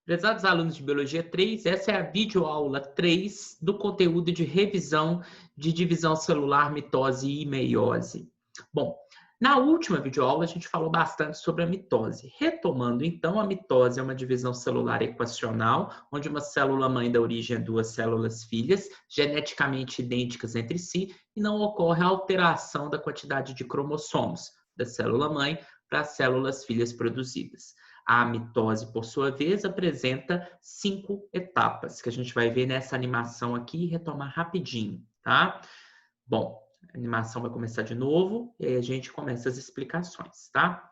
Prezados alunos de Biologia 3, essa é a videoaula 3 do conteúdo de revisão de divisão celular, mitose e meiose. Bom, na última videoaula a gente falou bastante sobre a mitose. Retomando então, a mitose é uma divisão celular equacional, onde uma célula-mãe dá origem a duas células filhas, geneticamente idênticas entre si, e não ocorre alteração da quantidade de cromossomos da célula-mãe para as células filhas produzidas. A mitose, por sua vez, apresenta 5 etapas, que a gente vai ver nessa animação aqui e retomar rapidinho, tá? Bom, a animação vai começar de novo e aí a gente começa as explicações, tá?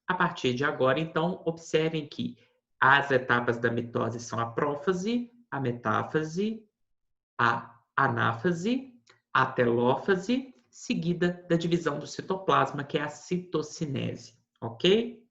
A partir de agora, então, observem que as etapas da mitose são a prófase, a metáfase, a anáfase, a telófase, seguida da divisão do citoplasma, que é a citocinese, ok?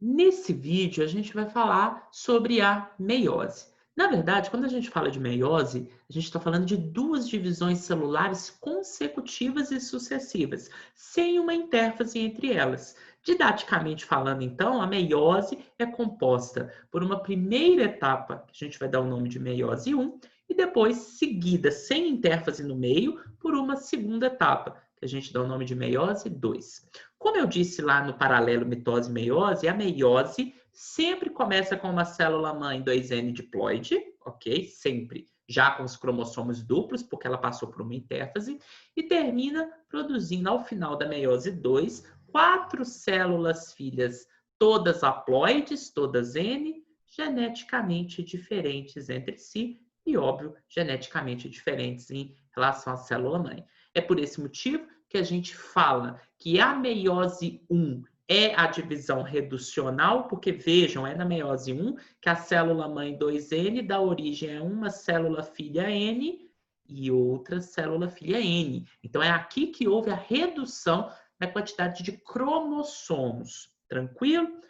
Nesse vídeo, a gente vai falar sobre a meiose. Na verdade, quando a gente fala de meiose, a gente está falando de duas divisões celulares consecutivas e sucessivas, sem uma intérfase entre elas. Didaticamente falando, então, a meiose é composta por uma primeira etapa, que a gente vai dar o nome de meiose 1, e depois seguida, sem intérfase no meio, por uma segunda etapa, que a gente dá o nome de meiose 2. Como eu disse lá no paralelo mitose-meiose, a meiose sempre começa com uma célula-mãe 2N diploide, ok? Sempre, já com os cromossomos duplos, porque ela passou por uma intérfase, e termina produzindo, ao final da meiose 2, 4 células filhas, todas haploides, todas N, geneticamente diferentes entre si e, óbvio, geneticamente diferentes em relação à célula-mãe. É por esse motivo que a gente fala que a meiose 1 é a divisão reducional, porque vejam, é na meiose 1 que a célula-mãe 2N dá origem a uma célula-filha N e outra célula-filha N. Então, é aqui que houve a redução da quantidade de cromossomos. Tranquilo?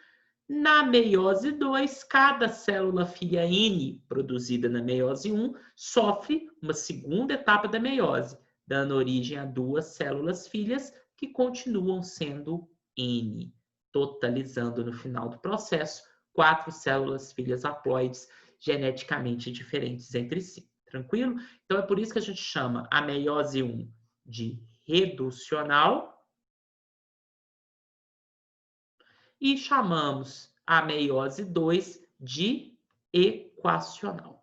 Na meiose 2, cada célula-filha N produzida na meiose 1 sofre uma segunda etapa da meiose, dando origem a duas células filhas que continuam sendo N, totalizando no final do processo 4 células filhas haploides geneticamente diferentes entre si. Tranquilo? Então é por isso que a gente chama a meiose 1 de reducional e chamamos a meiose 2 de equacional.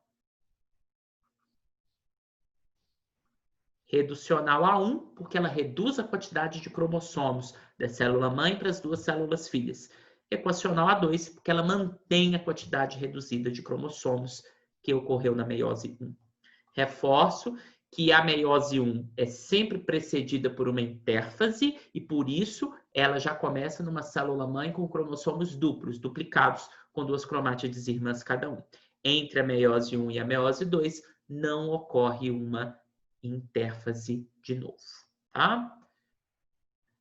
Reducional a 1, porque ela reduz a quantidade de cromossomos da célula-mãe para as duas células filhas. Equacional a 2, porque ela mantém a quantidade reduzida de cromossomos que ocorreu na meiose 1. Reforço que a meiose 1 é sempre precedida por uma intérfase e, por isso, ela já começa numa célula-mãe com cromossomos duplos, duplicados, com duas cromátides irmãs cada um. Entre a meiose 1 e a meiose 2, não ocorre uma intérfase de novo, tá?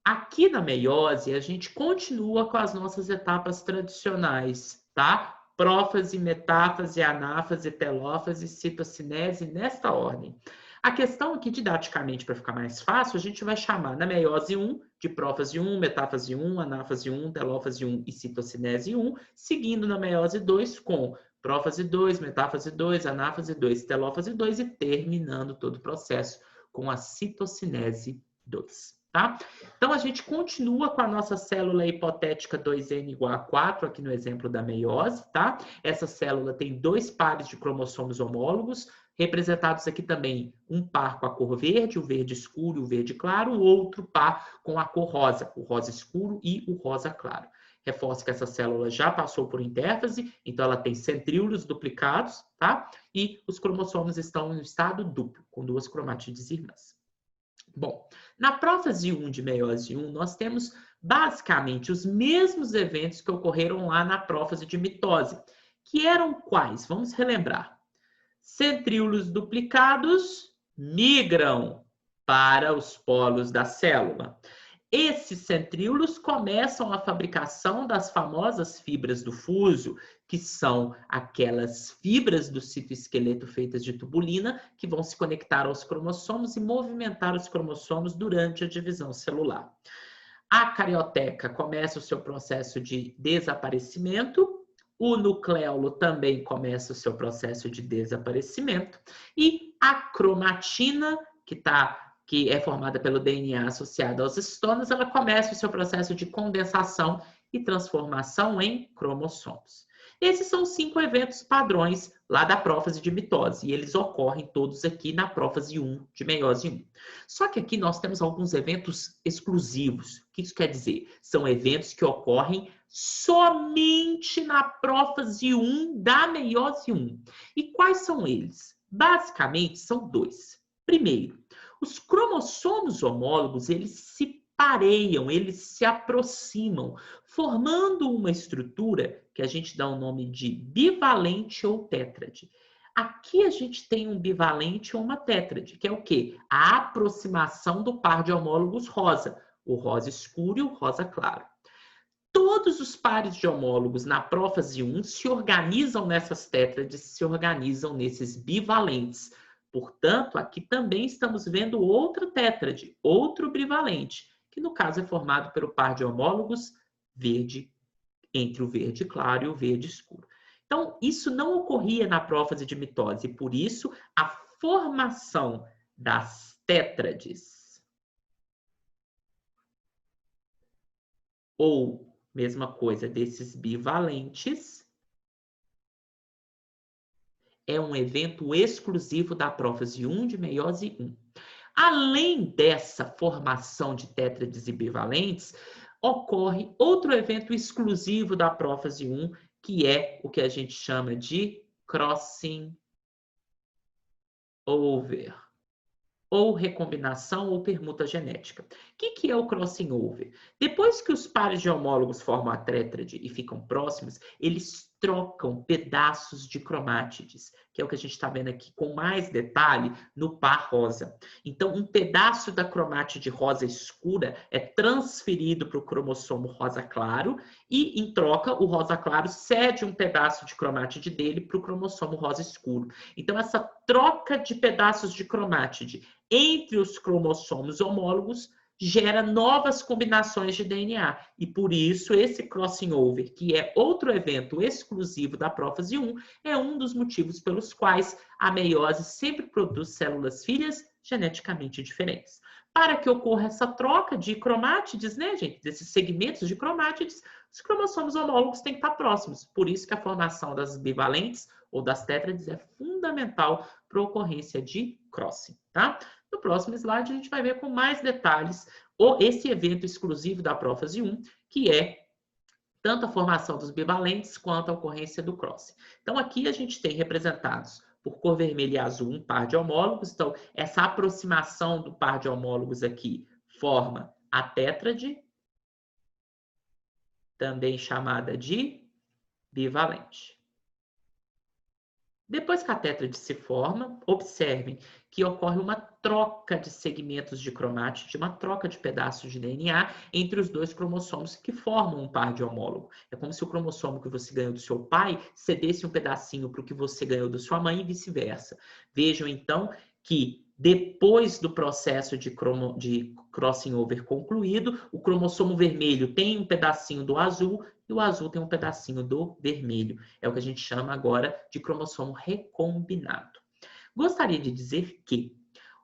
Aqui na meiose, a gente continua com as nossas etapas tradicionais, tá? Prófase, metáfase, anáfase, telófase, citocinese, nesta ordem. A questão aqui, didaticamente, para ficar mais fácil, a gente vai chamar na meiose 1 de prófase 1, metáfase 1, anáfase 1, telófase 1 e citocinese 1, seguindo na meiose 2 com prófase 2, metáfase 2, anáfase 2, telófase 2 e terminando todo o processo com a citocinese 2. Tá? Então, a gente continua com a nossa célula hipotética 2N igual a 4, aqui no exemplo da meiose, tá? Essa célula tem 2 pares de cromossomos homólogos, representados aqui também um par com a cor verde, o verde escuro e o verde claro, o outro par com a cor rosa, o rosa escuro e o rosa claro. Reforço que essa célula já passou por intérfase, então ela tem centríolos duplicados, tá? E os cromossomos estão em estado duplo, com 2 cromátides irmãs. Bom, na prófase 1 de meiose 1, nós temos basicamente os mesmos eventos que ocorreram lá na prófase de mitose, que eram quais? Vamos relembrar. Centríolos duplicados migram para os polos da célula. Esses centríolos começam a fabricação das famosas fibras do fuso, que são aquelas fibras do citoesqueleto feitas de tubulina que vão se conectar aos cromossomos e movimentar os cromossomos durante a divisão celular. A carioteca começa o seu processo de desaparecimento, o nucleolo também começa o seu processo de desaparecimento, e a cromatina, que é formada pelo DNA associado aos histonas, ela começa o seu processo de condensação e transformação em cromossomos. Esses são os 5 eventos padrões lá da prófase de mitose, e eles ocorrem todos aqui na prófase 1 de meiose 1. Só que aqui nós temos alguns eventos exclusivos. O que isso quer dizer? São eventos que ocorrem somente na prófase 1 da meiose 1. E quais são eles? Basicamente, são 2. Primeiro, os cromossomos homólogos, eles se pareiam, eles se aproximam, formando uma estrutura que a gente dá o nome de bivalente ou tétrade. Aqui a gente tem um bivalente ou uma tétrade, que é o quê? A aproximação do par de homólogos rosa, o rosa escuro e o rosa claro. Todos os pares de homólogos na prófase 1 se organizam nessas tétrades, se organizam nesses bivalentes. Portanto, aqui também estamos vendo outra tétrade, outro bivalente, que no caso é formado pelo par de homólogos verde, entre o verde claro e o verde escuro. Então, isso não ocorria na prófase de mitose, e por isso a formação das tétrades, ou mesma coisa desses bivalentes, é um evento exclusivo da prófase 1 de meiose 1. Além dessa formação de tétrades e bivalentes, ocorre outro evento exclusivo da prófase 1, que é o que a gente chama de crossing over, ou recombinação ou permuta genética. O que é o crossing over? Depois que os pares de homólogos formam a tétrade e ficam próximos, eles trocam pedaços de cromátides, que é o que a gente está vendo aqui com mais detalhe no par rosa. Então, um pedaço da cromátide rosa escura é transferido para o cromossomo rosa claro e, em troca, o rosa claro cede um pedaço de cromátide dele para o cromossomo rosa escuro. Então, essa troca de pedaços de cromátide entre os cromossomos homólogos gera novas combinações de DNA. E por isso, esse crossing over, que é outro evento exclusivo da prófase 1, é um dos motivos pelos quais a meiose sempre produz células filhas geneticamente diferentes. Para que ocorra essa troca de cromátides, né, gente, desses segmentos de cromátides, os cromossomos homólogos têm que estar próximos. Por isso que a formação das bivalentes ou das tétrades é fundamental para a ocorrência de crossing, tá? No próximo slide, a gente vai ver com mais detalhes esse evento exclusivo da prófase 1, que é tanto a formação dos bivalentes quanto a ocorrência do crossing. Então, aqui a gente tem representados por cor vermelha e azul um par de homólogos. Então, essa aproximação do par de homólogos aqui forma a tétrade, também chamada de bivalente. Depois que a tétrade se forma, observem que ocorre uma troca de segmentos de cromátide, uma troca de pedaços de DNA entre os dois cromossomos que formam um par de homólogo. É como se o cromossomo que você ganhou do seu pai cedesse um pedacinho para o que você ganhou da sua mãe e vice-versa. Vejam, então, que depois do processo de crossing over concluído, o cromossomo vermelho tem um pedacinho do azul e o azul tem um pedacinho do vermelho. É o que a gente chama agora de cromossomo recombinado. Gostaria de dizer que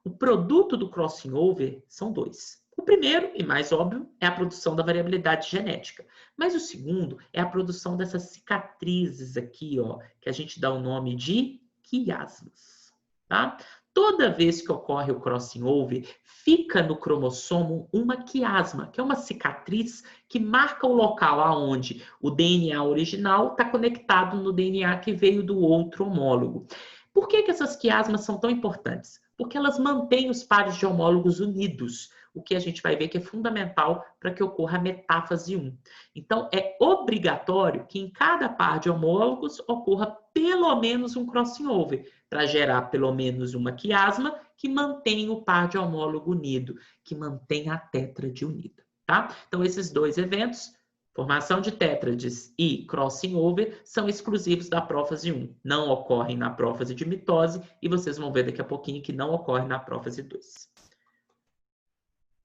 o produto do crossing over são 2. O primeiro, e mais óbvio, é a produção da variabilidade genética. Mas o segundo é a produção dessas cicatrizes aqui, ó, que a gente dá o nome de quiasmas, tá? Toda vez que ocorre o crossing over, fica no cromossomo uma quiasma, que é uma cicatriz que marca o local aonde o DNA original está conectado no DNA que veio do outro homólogo. Por que essas quiasmas são tão importantes? Porque elas mantêm os pares de homólogos unidos, o que a gente vai ver que é fundamental para que ocorra a metáfase 1. Então, é obrigatório que em cada par de homólogos ocorra pelo menos um crossing over, para gerar pelo menos uma quiasma que mantém o par de homólogo unido, que mantém a tétrade unida, tá? Então, esses 2 eventos, formação de tétrades e crossing over, são exclusivos da prófase 1. Não ocorrem na prófase de mitose e vocês vão ver daqui a pouquinho que não ocorre na prófase 2.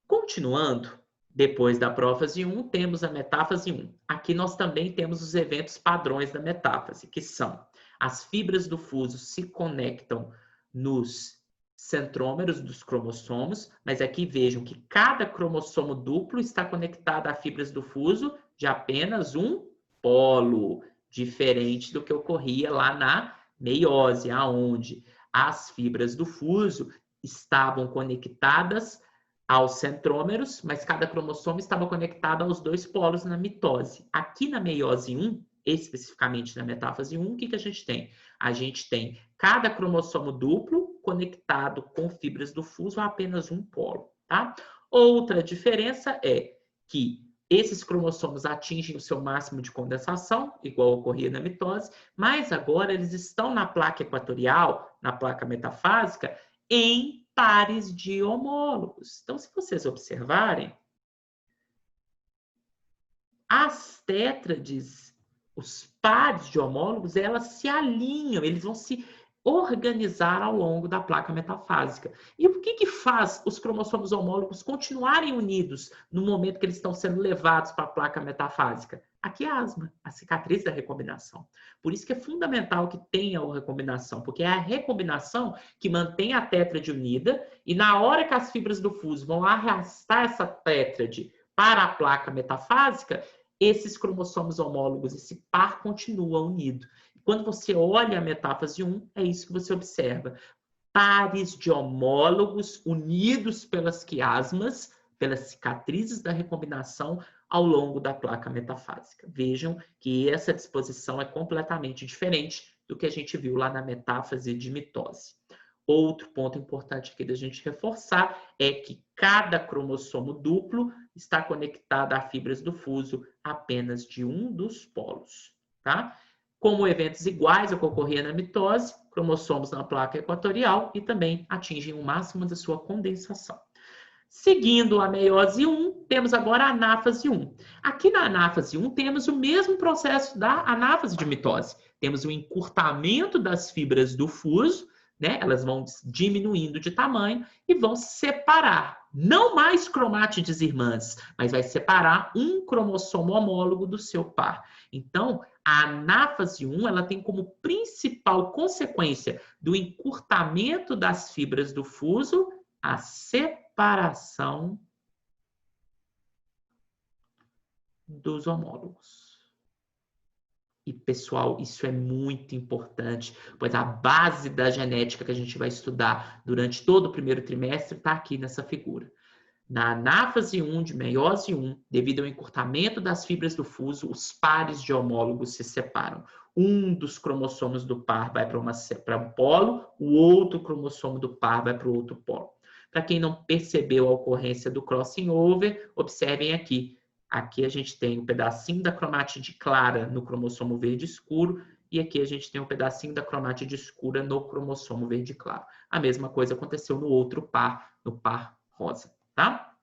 Continuando, Depois da prófase 1, temos a metáfase 1. Aqui nós também temos os eventos padrões da metáfase, que são as fibras do fuso se conectam nos centrômeros dos cromossomos, mas aqui vejam que cada cromossomo duplo está conectado a fibras do fuso de apenas um polo, diferente do que ocorria lá na meiose, aonde as fibras do fuso estavam conectadas aos centrômeros, mas cada cromossomo estava conectado aos dois polos na mitose. Aqui na meiose 1, especificamente na metáfase 1, o que a gente tem? A gente tem cada cromossomo duplo conectado com fibras do fuso a apenas um polo, tá? Outra diferença é que esses cromossomos atingem o seu máximo de condensação, igual ocorria na mitose, mas agora eles estão na placa equatorial, na placa metafásica, em pares de homólogos. Então, se vocês observarem, as tétrades, os pares de homólogos, elas se alinham, eles vão se organizar ao longo da placa metafásica. E o que faz os cromossomos homólogos continuarem unidos no momento que eles estão sendo levados para a placa metafásica? A quiasma, a cicatriz da recombinação. Por isso que é fundamental que tenha a recombinação, porque é a recombinação que mantém a tétrade unida e na hora que as fibras do fuso vão arrastar essa tétrade para a placa metafásica, esses cromossomos homólogos, esse par continua unido. Quando você olha a metáfase 1, é isso que você observa. Pares de homólogos unidos pelas quiasmas, pelas cicatrizes da recombinação ao longo da placa metafásica. Vejam que essa disposição é completamente diferente do que a gente viu lá na metáfase de mitose. Outro ponto importante aqui da gente reforçar é que cada cromossomo duplo está conectado a fibras do fuso apenas de um dos polos, tá? Como eventos iguais ao que ocorria na mitose, cromossomos na placa equatorial e também atingem o máximo da sua condensação. Seguindo a meiose 1, temos agora a anáfase 1. Aqui na anáfase 1 temos o mesmo processo da anáfase de mitose. Temos o encurtamento das fibras do fuso, né? Elas vão diminuindo de tamanho e vão separar, não mais cromátides irmãs, mas vai separar um cromossomo homólogo do seu par. Então, a anáfase 1, ela tem como principal consequência do encurtamento das fibras do fuso a separação dos homólogos. E, pessoal, isso é muito importante, pois a base da genética que a gente vai estudar durante todo o primeiro trimestre está aqui nessa figura. Na anáfase 1 de meiose 1, devido ao encurtamento das fibras do fuso, os pares de homólogos se separam. Um dos cromossomos do par vai para um polo, o outro cromossomo do par vai para o outro polo. Para quem não percebeu a ocorrência do crossing over, observem aqui. Aqui a gente tem um pedacinho da cromatide clara no cromossomo verde escuro e aqui a gente tem um pedacinho da cromatide escura no cromossomo verde claro. A mesma coisa aconteceu no outro par, no par rosa, tá?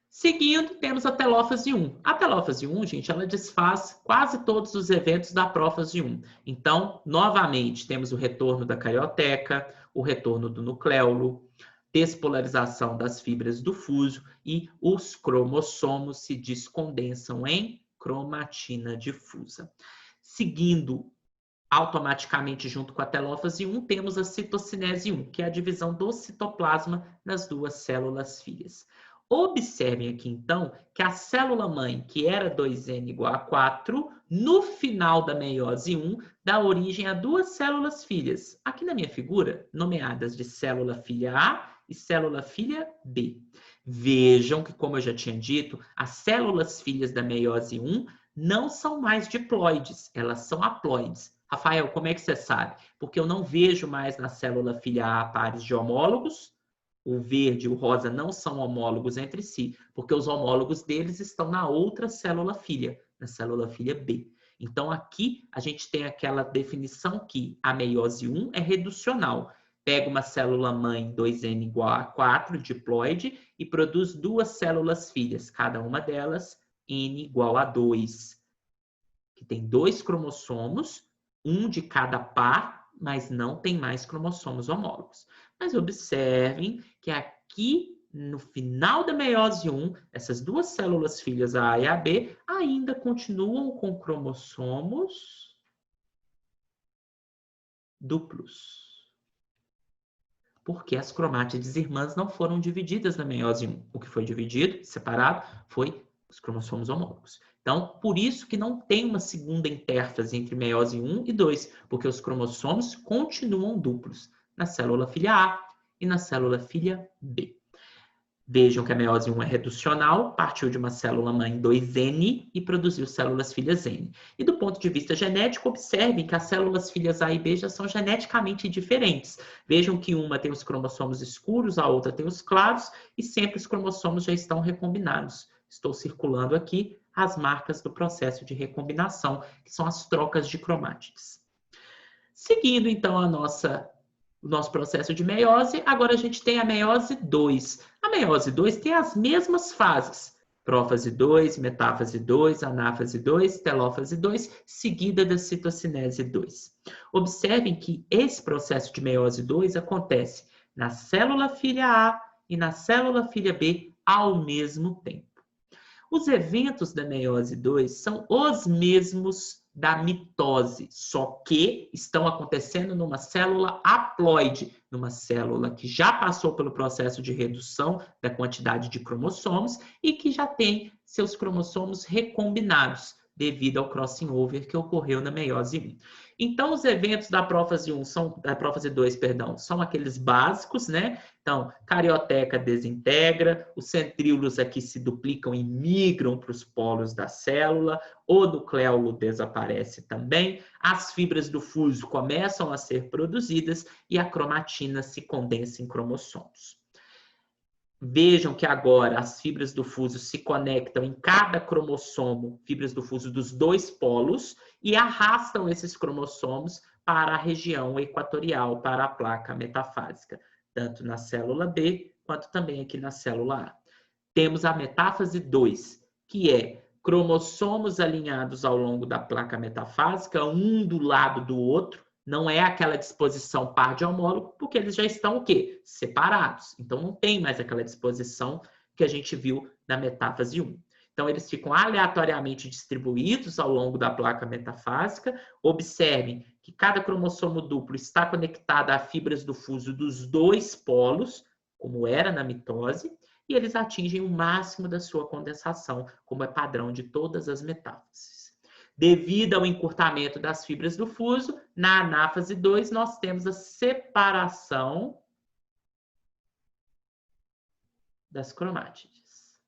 Seguindo, temos a telófase 1. A telófase 1, gente, ela desfaz quase todos os eventos da prófase 1. Então, novamente, temos o retorno da carioteca, o retorno do nucleolo, despolarização das fibras do fuso e os cromossomos se descondensam em cromatina difusa. Seguindo automaticamente junto com a telófase 1, temos a citocinese 1, que é a divisão do citoplasma nas duas células filhas. Observem aqui, então, que a célula-mãe, que era 2N igual a 4, no final da meiose 1, dá origem a duas células filhas, aqui na minha figura, nomeadas de célula filha A e célula filha B. Vejam que, como eu já tinha dito, as células filhas da meiose 1 não são mais diploides, elas são haploides. Rafael, como é que você sabe? Porque eu não vejo mais na célula filha A pares de homólogos. O verde e o rosa não são homólogos entre si, porque os homólogos deles estão na outra célula filha, na célula filha B. Então, aqui a gente tem aquela definição que a meiose 1 é reducional. Pega uma célula-mãe 2N igual a 4, diploide, e produz duas células filhas, cada uma delas N igual a 2. Que tem dois cromossomos, um de cada par, mas não tem mais cromossomos homólogos. Mas observem que aqui no final da meiose 1, essas duas células filhas, a A e a B, ainda continuam com cromossomos duplos. Porque as cromátides irmãs não foram divididas na meiose 1. O que foi dividido, separado, foi os cromossomos homólogos. Então, por isso que não tem uma segunda intérfase entre meiose 1 e 2, porque os cromossomos continuam duplos na célula filha A e na célula filha B. Vejam que a meiose 1 é reducional, partiu de uma célula-mãe 2N e produziu células filhas N. E do ponto de vista genético, observem que as células filhas A e B já são geneticamente diferentes. Vejam que uma tem os cromossomos escuros, a outra tem os claros, e sempre os cromossomos já estão recombinados. Estou circulando aqui as marcas do processo de recombinação, que são as trocas de cromátides. Seguindo, então, o nosso processo de meiose, agora a gente tem a meiose 2. A meiose 2 tem as mesmas fases. Prófase 2, metáfase 2, anáfase 2, telófase 2, seguida da citocinese 2. Observem que esse processo de meiose 2 acontece na célula filha A e na célula filha B ao mesmo tempo. Os eventos da meiose 2 são os mesmos da mitose, só que estão acontecendo numa célula haploide, numa célula que já passou pelo processo de redução da quantidade de cromossomos e que já tem seus cromossomos recombinados devido ao crossing over que ocorreu na meiose 1. Então, os eventos da prófase 1 da prófase 2, são aqueles básicos, né? Então, carioteca desintegra, os centríolos aqui se duplicam e migram para os polos da célula, o nucleolo desaparece também, as fibras do fuso começam a ser produzidas e a cromatina se condensa em cromossomos. Vejam que agora as fibras do fuso se conectam em cada cromossomo, fibras do fuso dos dois polos, e arrastam esses cromossomos para a região equatorial, para a placa metafásica, tanto na célula B quanto também aqui na célula A. Temos a metáfase 2, que é cromossomos alinhados ao longo da placa metafásica, um do lado do outro. Não é aquela disposição par de homólogo, porque eles já estão o quê? Separados. Então, não tem mais aquela disposição que a gente viu na metáfase 1. Então, eles ficam aleatoriamente distribuídos ao longo da placa metafásica. Observem que cada cromossomo duplo está conectado a fibras do fuso dos dois polos, como era na mitose, e eles atingem o máximo da sua condensação, como é padrão de todas as metáfases. Devido ao encurtamento das fibras do fuso, na anáfase 2, nós temos a separação das cromátides.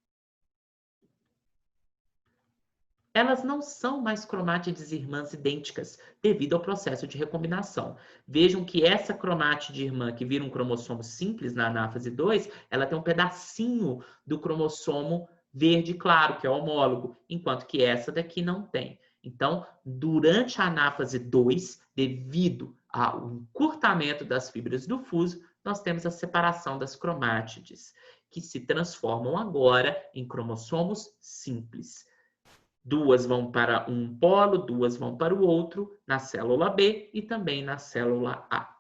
Elas não são mais cromátides irmãs idênticas, devido ao processo de recombinação. Vejam que essa cromátide irmã, que vira um cromossomo simples na anáfase 2, ela tem um pedacinho do cromossomo verde claro, que é homólogo, enquanto que essa daqui não tem. Então, durante a anáfase 2, devido ao encurtamento das fibras do fuso, nós temos a separação das cromátides, que se transformam agora em cromossomos simples. Duas vão para um polo, duas vão para o outro, na célula B e também na célula A.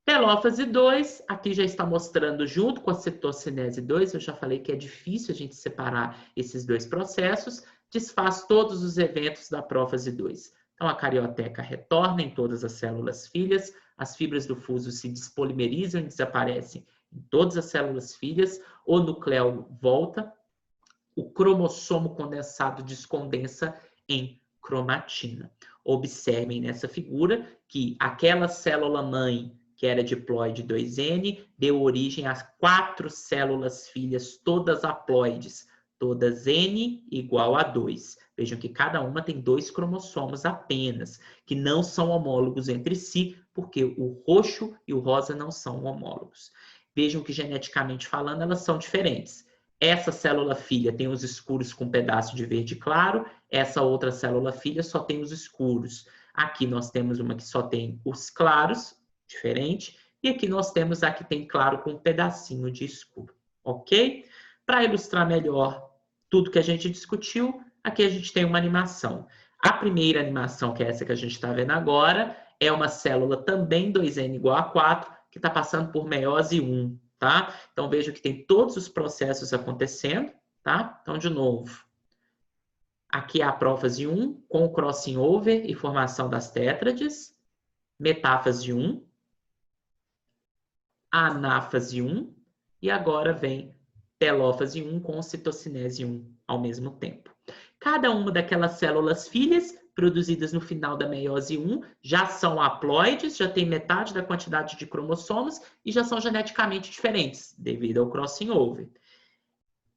Telófase 2, aqui já está mostrando junto com a citocinese 2, eu já falei que é difícil a gente separar esses dois processos, desfaz todos os eventos da prófase 2. Então, a carioteca retorna em todas as células filhas, as fibras do fuso se despolimerizam e desaparecem em todas as células filhas, o nucleolo volta, o cromossomo condensado descondensa em cromatina. Observem nessa figura que aquela célula-mãe, que era diploide 2N, deu origem a 4 células filhas, todas haploides, todas N igual a 2. Vejam que cada uma tem 2 cromossomos apenas, que não são homólogos entre si, porque o roxo e o rosa não são homólogos. Vejam que geneticamente falando, elas são diferentes. Essa célula filha tem os escuros com um pedaço de verde claro, essa outra célula filha só tem os escuros. Aqui nós temos uma que só tem os claros, diferente, e aqui nós temos a que tem claro com um pedacinho de escuro, ok? Para ilustrar melhor tudo que a gente discutiu, aqui a gente tem uma animação. A primeira animação, que é essa que a gente está vendo agora, é uma célula também 2N igual a 4, que está passando por meiose 1. tá? Então, veja que tem todos os processos acontecendo, tá? Então, de novo, aqui é a prófase 1, com o crossing over e formação das tétrades, metáfase 1, anáfase 1, e agora vem telófase 1 com citocinese 1 ao mesmo tempo. Cada uma daquelas células filhas produzidas no final da meiose 1 já são haploides, já tem metade da quantidade de cromossomos e já são geneticamente diferentes, devido ao crossing over.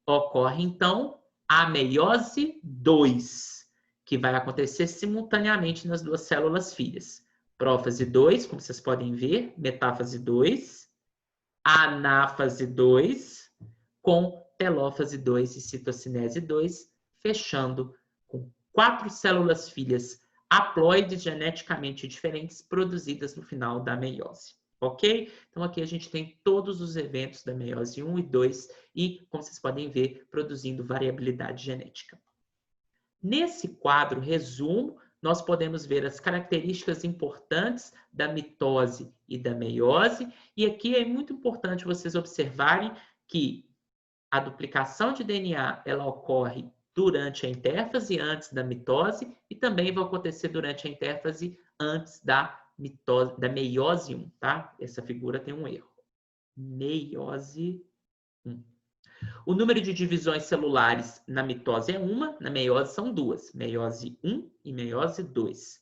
Ocorre, então, a meiose 2, que vai acontecer simultaneamente nas duas células filhas. Prófase 2, como vocês podem ver, metáfase 2, anáfase 2, com telófase 2 e citocinese 2, fechando com 4 células filhas haploides geneticamente diferentes produzidas no final da meiose. Ok? Então, aqui a gente tem todos os eventos da meiose 1 e 2 e, como vocês podem ver, produzindo variabilidade genética. Nesse quadro resumo, nós podemos ver as características importantes da mitose e da meiose, e aqui é muito importante vocês observarem que a duplicação de DNA ela ocorre durante a intérfase, antes da mitose, e também vai acontecer durante a intérfase, antes da meiose 1, tá? Essa figura tem um erro. Meiose 1. O número de divisões celulares na mitose é uma, na meiose são duas, meiose 1 e meiose 2.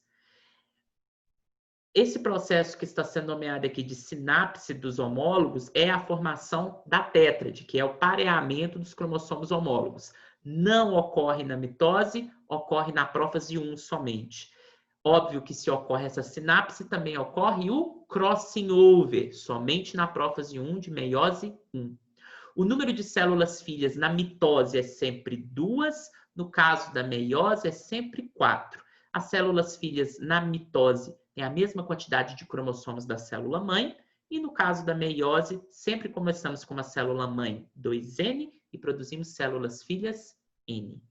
Esse processo que está sendo nomeado aqui de sinapse dos homólogos é a formação da tétrade, que é o pareamento dos cromossomos homólogos. Não ocorre na mitose, ocorre na prófase 1 somente. Óbvio que se ocorre essa sinapse, também ocorre o crossing over, somente na prófase 1 de meiose 1. O número de células filhas na mitose é sempre 2, no caso da meiose é sempre 4. As células filhas na mitose têm a mesma quantidade de cromossomos da célula mãe, e no caso da meiose, sempre começamos com uma célula mãe 2N e produzimos células filhas N.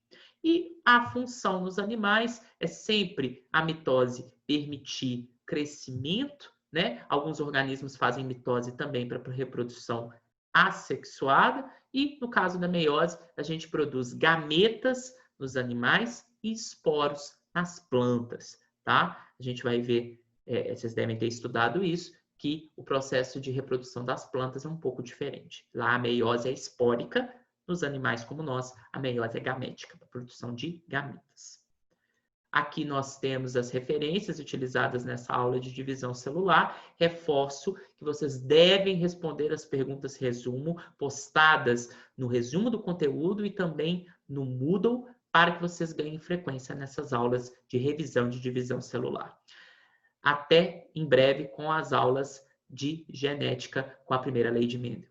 E a função nos animais é sempre a mitose permitir crescimento, né? Alguns organismos fazem mitose também para reprodução assexuada, e no caso da meiose, a gente produz gametas nos animais e esporos nas plantas, tá? A gente vai ver, vocês devem ter estudado isso, que o processo de reprodução das plantas é um pouco diferente. Lá a meiose é espórica, nos animais como nós, a meiose é gamética, a produção de gametas. Aqui nós temos as referências utilizadas nessa aula de divisão celular. Reforço que vocês devem responder as perguntas resumo postadas no resumo do conteúdo e também no Moodle para que vocês ganhem frequência nessas aulas de revisão de divisão celular. Até em breve com as aulas de genética com a primeira lei de Mendel.